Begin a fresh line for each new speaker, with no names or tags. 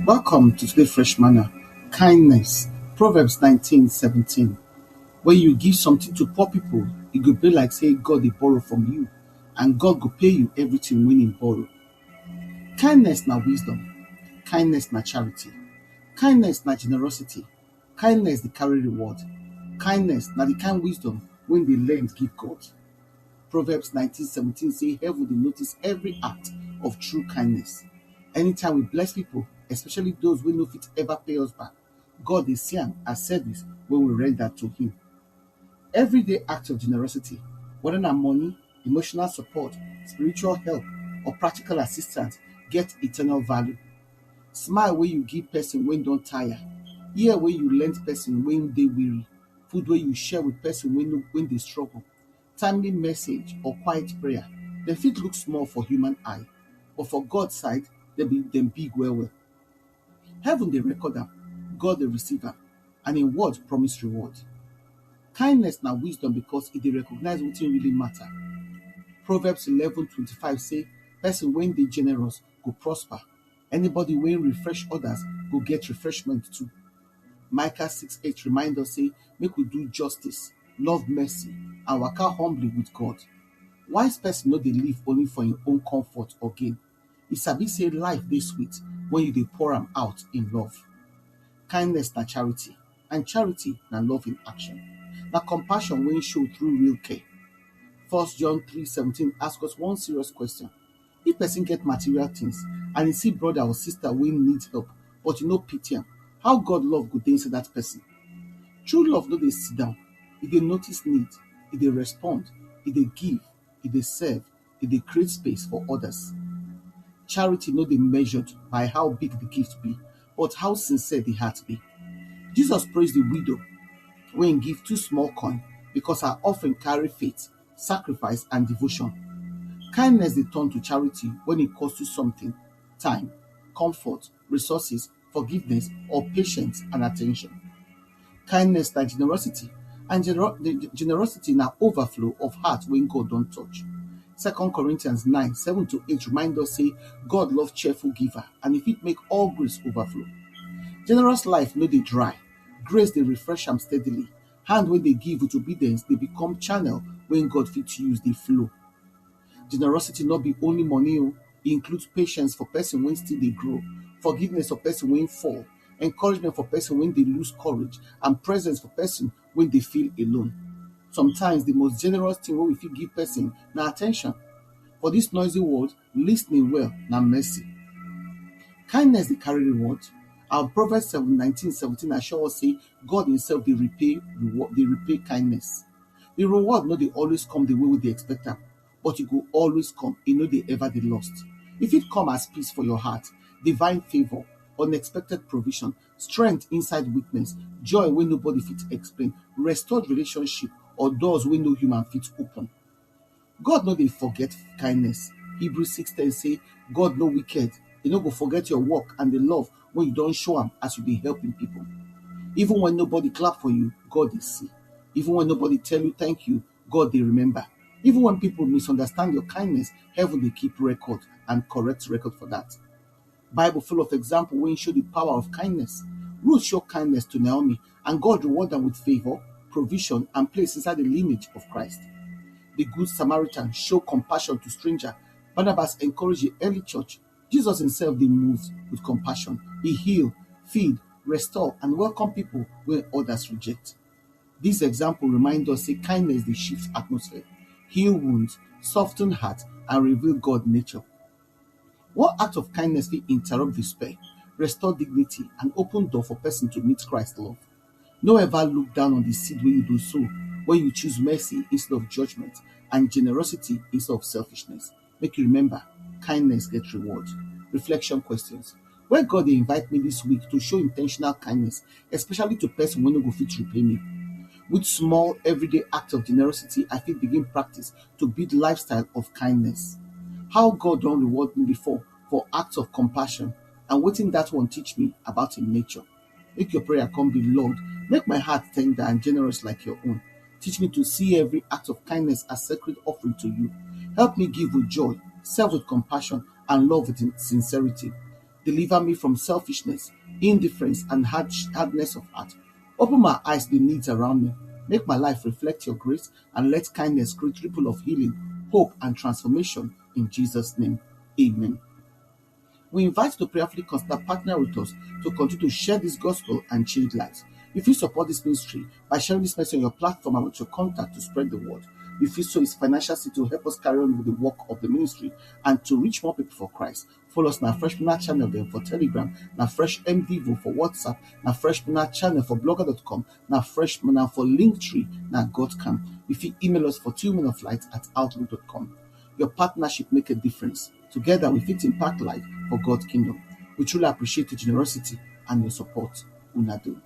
Welcome to today's fresh manna. Kindness. Proverbs 19:17. When you give something to poor people, it could be like say God they borrow from you, and God will pay you everything when He borrow. Kindness na wisdom. Kindness na charity. Kindness na generosity. Kindness dey carry reward. Kindness na the kind wisdom when they learn give God. Proverbs 19:17 say heaven dey notice every act of true kindness. Anytime we bless people, especially those wey no fit ever pay us back, God dey see am as service when we render to Him. Everyday act of generosity, whether na money, emotional support, spiritual help, or practical assistance, get eternal value. Smile wey you give person wey don tire, ear wey you lend person wey dey weary, food wey you share with person wey dey struggle, timely message or quiet prayer. Dem fit look small for human eye, but for God side, dem big well well. Heaven dey record am, God dey receive am, and Im word promise reward. Kindness na wisdom because e dey recognize wetin really matter. Proverbs 11:25 say, person wey dey generous go prosper. Anybody wey refresh others go get refreshment too. Micah 6:8 remind us say, make we do justice, love mercy, and waka humbly with God. Wise person no dey live only for im own comfort or gain. E sabi say life dey sweet when you dey pour am out in love. Kindness na charity, and charity na love in action. Na compassion wey show through real care. 1 John 3:17 ask us one serious question. If person get material things and e see brother or sister wey need help, but you no pity am, how God love go dey inside that person? True love no dey sit down, e dey notice need, e dey respond, e dey give, e dey serve, e dey create space for others. Charity no dey measured by how big the gift be, but how sincere the heart be. Jesus praised the widow wey im give 2 small coin because her offering carry faith, sacrifice, and devotion. Kindness dey turn to charity when e cost you something: time, comfort, resources, forgiveness, or patience and attention. Kindness na generosity, and generosity na overflow of heart wey God don touch. 2 Corinthians 9:7-8 remind us say God love cheerful giver, and e fit make all grace overflow. Generous life no dey dry, grace dey refresh am steadily. Hand wey dey give with obedience dey become channel wey God fit use dey flow. Generosity no be only money o, e include patience for person wey still dey grow, forgiveness for person wey fall, encouragement for person wey dey lose courage, and presence for person wey dey feel alone. Sometimes the most generous thing wey we fit give person na attention. For this noisy world, lis ten ing well na mercy. Kindness dey carry reward. Our Proverbs 19:17 assure us say God Himself dey repay kindness. The reward no dey always come the way we dey expect am, but e go always come. E no dey ever dey lost. E fit come as peace for your heart, divine favor, unexpected provision, strength inside weakness, joy wey nobody fit explain, restored relationship, or doors wey no human fit open. God no dey forget kindness. Hebrews 6:10 say God no wicked. He no go forget your work and the love wey you don show am as you dey helping people. Even when nobody clap for you, God dey see. Even when nobody tell you thank you, God dey remember. Even when people misunderstand your kindness, heaven dey keep record and correct record for that. Bible full of example wey show the power of kindness. Ruth show kindness to Naomi, and God reward am with favor, provision, and place inside the lineage of Christ. The Good Samaritan show compassion to stranger. Barnabas encouraged the early church. Jesus Himself dey moved with compassion. He heal, feed, restore, and welcome people when others reject. This example remind us say kindness dey shift atmosphere, heal wounds, soften heart, and reveal God nature. One act of kindness fit interrupt despair, restore dignity, and open door for person to meet Christ's love. No ever look down on the seed wey you do sow when you choose mercy instead of judgment, and generosity instead of selfishness. Make you remember, kindness get reward. Reflection questions. Where God dey invite me this week to show intentional kindness, especially to person wey no go fit repay me? Which small everyday act of generosity I fit begin practice to build lifestyle of kindness? How God don reward me before for acts of compassion, and wetin that one teach me about Him nature? Make your prayer come be, Lord, make my heart tender and generous like your own. Teach me to see every act of kindness as sacred offering to you. Help me give with joy, serve with compassion, and love with sincerity. Deliver me from selfishness, indifference, and hardness of heart. Open my eyes to the needs around me. Make my life reflect your grace, and let kindness create ripple of healing, hope, and transformation in Jesus' name. Amen. We invite you to prayerfully consider partner with us to continue to share this gospel and change lives. If you support this ministry by sharing this message on your platform and with your contact to spread the word, if you sow his financial seed to help us carry on with the work of the ministry and to reach more people for Christ, follow us na Fresh Manna channel there for Telegram, na Fresh MVivo for WhatsApp, na Fresh Manna channel for blogger.com, na Fresh Manna for Linktree, na Godcam. If you email us for 2minuteflight@outlook.com. Your partnership make a difference. Together we fit impact life for God's kingdom. We truly appreciate your generosity and your support. Una do.